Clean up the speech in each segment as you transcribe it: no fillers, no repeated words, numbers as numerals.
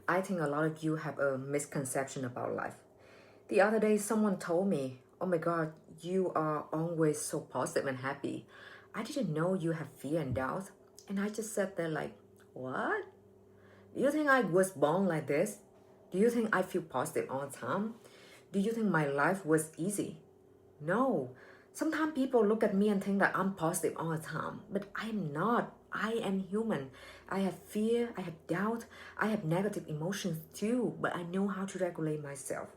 I think a lot of you have a misconception about life. The other day, someone told me, "Oh my God, you are always so positive and happy. I didn't know you have fear and doubt." And I just sat there like, "What? Do you think I was born like this? Do you think I feel positive all the time? Do you think my life was easy?" No. Sometimes people look at me and think that I'm positive all the time, but I'm not. I am human. I have fear, I have doubt, I have negative emotions too, but I know how to regulate myself.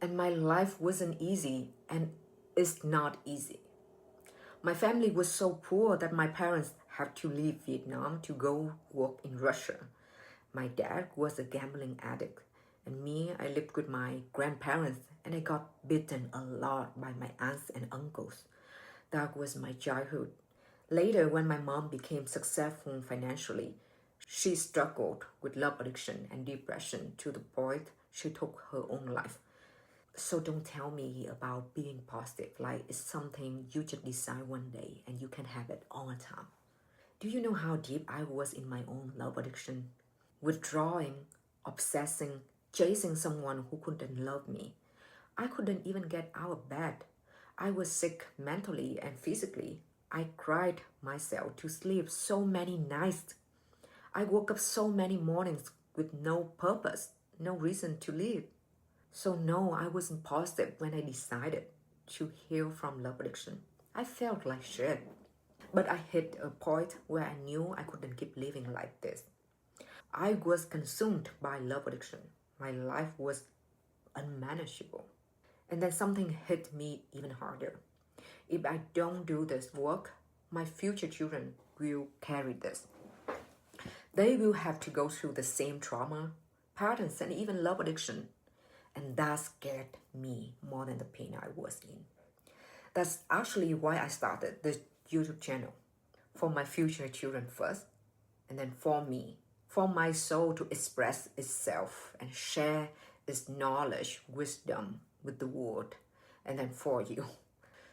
And my life wasn't easy, and it's not easy. My family was so poor that my parents had to leave Vietnam to go work in Russia. My dad was a gambling addict, and me, I lived with my grandparents, and I got beaten a lot by my aunts and uncles. That was my childhood. Later, when my mom became successful financially, she struggled with love addiction and depression to the point she took her own life. So don't tell me about being positive like it's something you just decide one day and you can have it all the time. Do you know how deep I was in my own love addiction? Withdrawing, obsessing, chasing someone who couldn't love me. I couldn't even get out of bed. I was sick mentally and physically. I cried myself to sleep so many nights. I woke up so many mornings with no purpose, no reason to live. So no, I wasn't positive when I decided to heal from love addiction. I felt like shit. But I hit a point where I knew I couldn't keep living like this. I was consumed by love addiction. My life was unmanageable. And then something hit me even harder. If I don't do this work, my future children will carry this. They will have to go through the same trauma, patterns, and even love addiction. And that scared me more than the pain I was in. That's actually why I started this YouTube channel. For my future children first, and then for me, for my soul to express itself and share its knowledge, wisdom with the world, and then for you.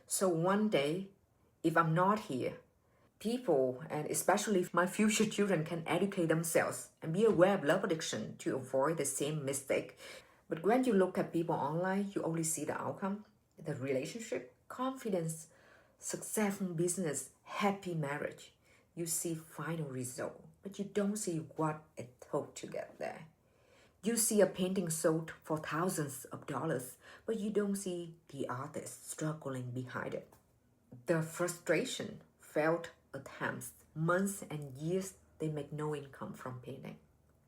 So one day, if I'm not here, people, and especially my future children, can educate themselves and be aware of love addiction to avoid the same mistake. But when you look at people online, you only see the outcome, the relationship, confidence, successful business, happy marriage. You see final result, but you don't see what it took to get there. You see a painting sold for thousands of dollars, but you don't see the artist struggling behind it. The frustration, failed attempts, months and years they make no income from painting,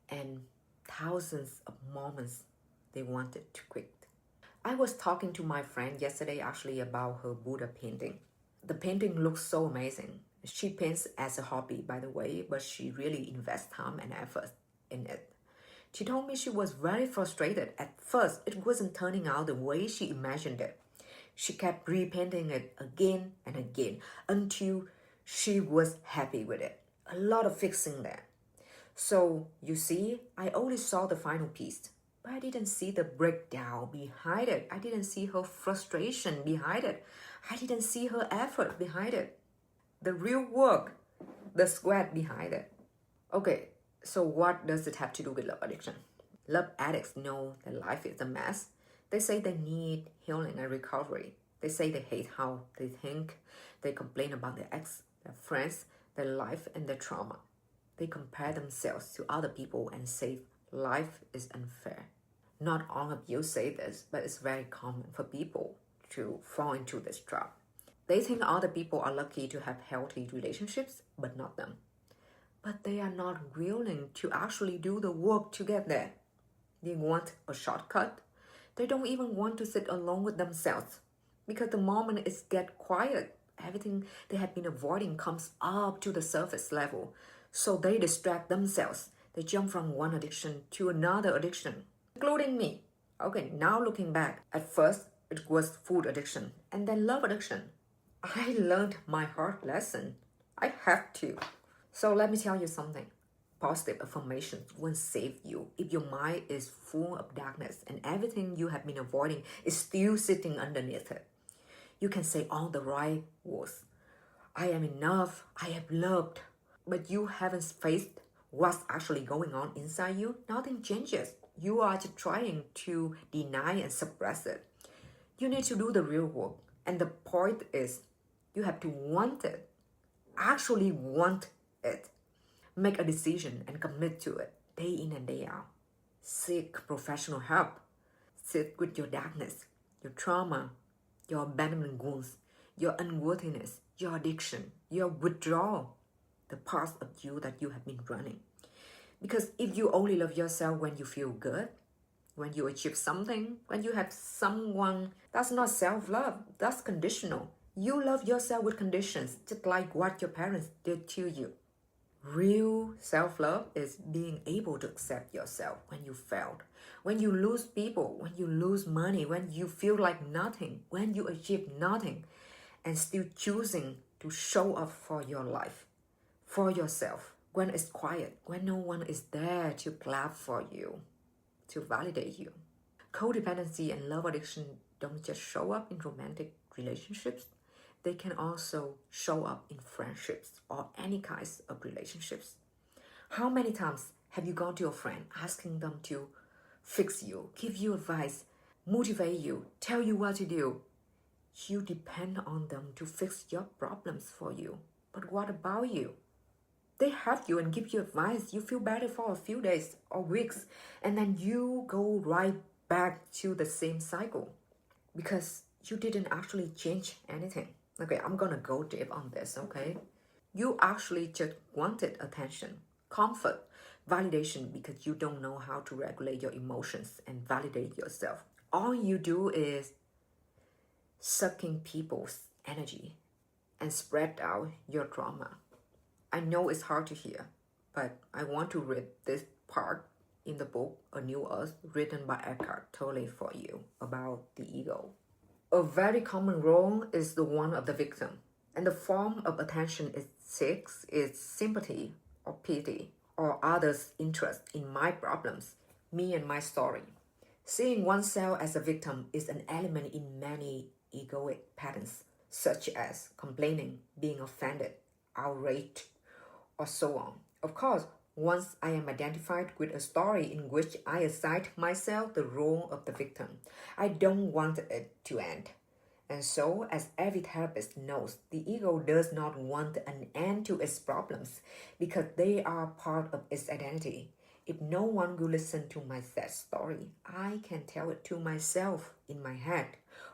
and thousands of moments they wanted to quit. I was talking to my friend yesterday actually about her Buddha painting. The painting looks so amazing. She paints as a hobby, by the way, but she really invests time and effort in it. She told me she was very frustrated. At first, it wasn't turning out the way she imagined it. She kept repainting it again and again until she was happy with it. A lot of fixing there. So, you see, I only saw the final piece, but I didn't see the breakdown behind it. I didn't see her frustration behind it. I didn't see her effort behind it. The real work, the sweat behind it. Okay, so what does it have to do with love addiction? Love addicts know that life is a mess. They say they need healing and recovery. They say they hate how they think. They complain about their ex, their friends, their life, and their trauma. They compare themselves to other people and say life is unfair. Not all of you say this, but it's very common for people to fall into this trap. They think other people are lucky to have healthy relationships, but not them. But they are not willing to actually do the work to get there. They want a shortcut. They don't even want to sit alone with themselves. Because the moment it gets quiet, everything they have been avoiding comes up to the surface level. So they distract themselves. They jump from one addiction to another addiction, including me. Okay, now looking back, at first it was food addiction and then love addiction. I learned my hard lesson. I have to. So let me tell you something. Positive affirmations won't save you if your mind is full of darkness and everything you have been avoiding is still sitting underneath it. You can say all the right words. I am enough. I am loved. But you haven't faced what's actually going on inside you, nothing changes. You are just trying to deny and suppress it. You need to do the real work. And the point is, you have to want it, actually want it. Make a decision and commit to it day in and day out. Seek professional help. Sit with your darkness, your trauma, your abandonment wounds, your unworthiness, your addiction, your withdrawal, the parts of you that you have been running. Because if you only love yourself when you feel good, when you achieve something, when you have someone, that's not self-love, that's conditional. You love yourself with conditions, just like what your parents did to you. Real self-love is being able to accept yourself when you failed, when you lose people, when you lose money, when you feel like nothing, when you achieve nothing, and still choosing to show up for your life, for yourself, when it's quiet, when no one is there to clap for you, to validate you. Codependency and love addiction don't just show up in romantic relationships. They can also show up in friendships or any kinds of relationships. How many times have you gone to your friend asking them to fix you, give you advice, motivate you, tell you what to do? You depend on them to fix your problems for you. But what about you? They help you and give you advice. You feel better for a few days or weeks, and then you go right back to the same cycle because you didn't actually change anything. Okay, I'm gonna go deep on this, okay? You actually just wanted attention, comfort, validation because you don't know how to regulate your emotions and validate yourself. All you do is sucking people's energy and spread out your trauma. I know it's hard to hear, but I want to read this part in the book A New Earth written by Eckhart Tolle for you about the ego. A very common role is the one of the victim, and the form of attention it seeks is sympathy or pity or others' interest in my problems, me and my story. Seeing oneself as a victim is an element in many egoic patterns, such as complaining, being offended, outraged, or so on. Of course, once I am identified with a story in which I assign myself the role of the victim, I don't want it to end. And so, as every therapist knows, the ego does not want an end to its problems because they are part of its identity. If no one will listen to my sad story, I can tell it to myself in my head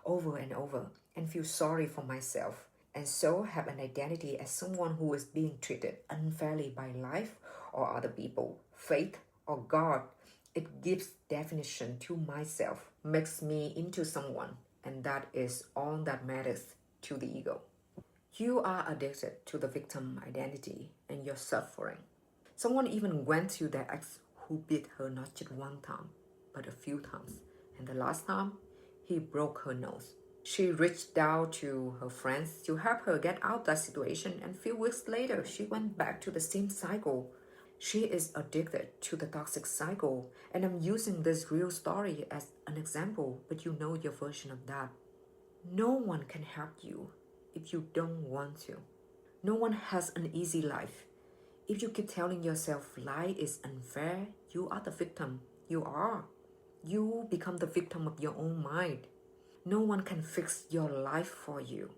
over and over and feel sorry for myself, and so have an identity as someone who is being treated unfairly by life or other people, fate or God. It gives definition to myself, makes me into someone, and that is all that matters to the ego. You are addicted to the victim identity and your suffering. Someone even went to their ex who beat her not just one time, but a few times, and the last time, he broke her nose. She reached out to her friends to help her get out of that situation, and a few weeks later, she went back to the same cycle. She is addicted to the toxic cycle, and I'm using this real story as an example, but you know your version of that. No one can help you if you don't want to. No one has an easy life. If you keep telling yourself life is unfair, you are the victim. You are. You become the victim of your own mind. No one can fix your life for you.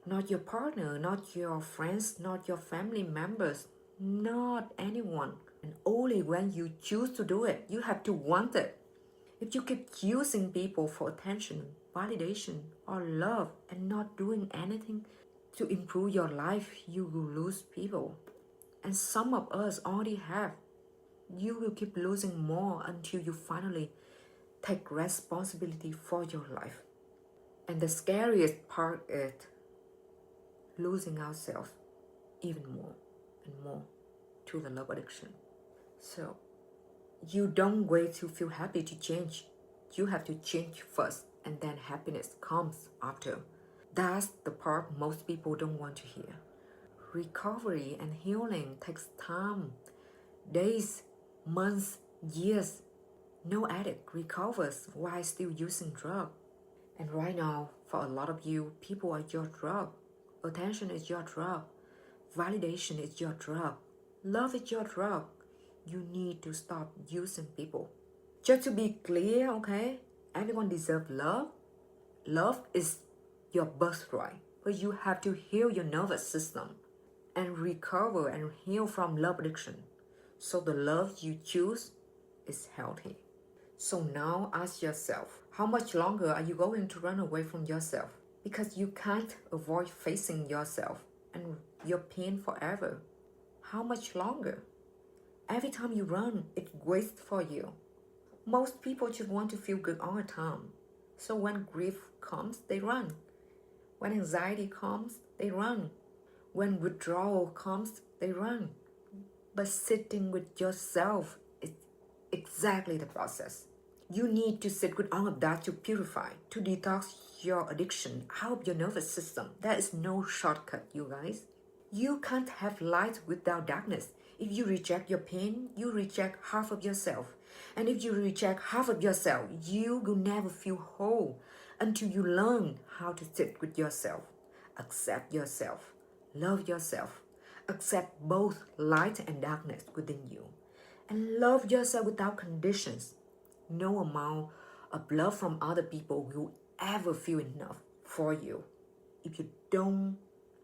Not your partner, not your friends, not your family members, not anyone. And only when you choose to do it, you have to want it. If you keep using people for attention, validation, or love and not doing anything to improve your life, you will lose people. And some of us already have. You will keep losing more until you finally take responsibility for your life. And the scariest part is losing ourselves even more and more to the love addiction. So you don't wait to feel happy to change. You have to change first, and then happiness comes after. That's the part most people don't want to hear. Recovery and healing takes time, days, months, years. No addict recovers while still using drugs. And right now, for a lot of you, people are your drug. Attention is your drug. Validation is your drug. Love is your drug. You need to stop using people. Just to be clear, okay? Everyone deserves love. Love is your birthright, but you have to heal your nervous system and recover and heal from love addiction. So the love you choose is healthy. So now ask yourself, how much longer are you going to run away from yourself? Because you can't avoid facing yourself and your pain forever. How much longer? Every time you run, it waits for you. Most people just want to feel good all the time. So when grief comes, they run. When anxiety comes, they run. When withdrawal comes, they run. But sitting with yourself is exactly the process. You need to sit with all of that to purify, to detox your addiction out of your nervous system. There is no shortcut, you guys. You can't have light without darkness. If you reject your pain, you reject half of yourself. And if you reject half of yourself, you will never feel whole until you learn how to sit with yourself, accept yourself, love yourself, accept both light and darkness within you, and love yourself without conditions. No amount of love from other people will ever feel enough for you if you don't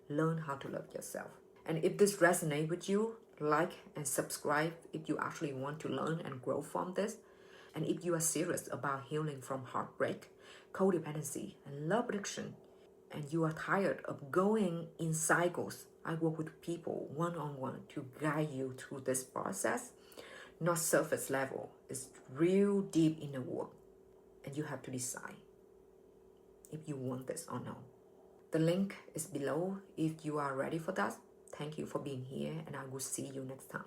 learn how to love yourself. And if this resonates with you, like and subscribe if you actually want to learn and grow from this. And if you are serious about healing from heartbreak, codependency, and love addiction, and you are tired of going in cycles, I work with people one-on-one to guide you through this process. Not surface level, it's real deep in the work. And you have to decide if you want this or no. The link is below if you are ready for that. Thank you for being here, and I will see you next time.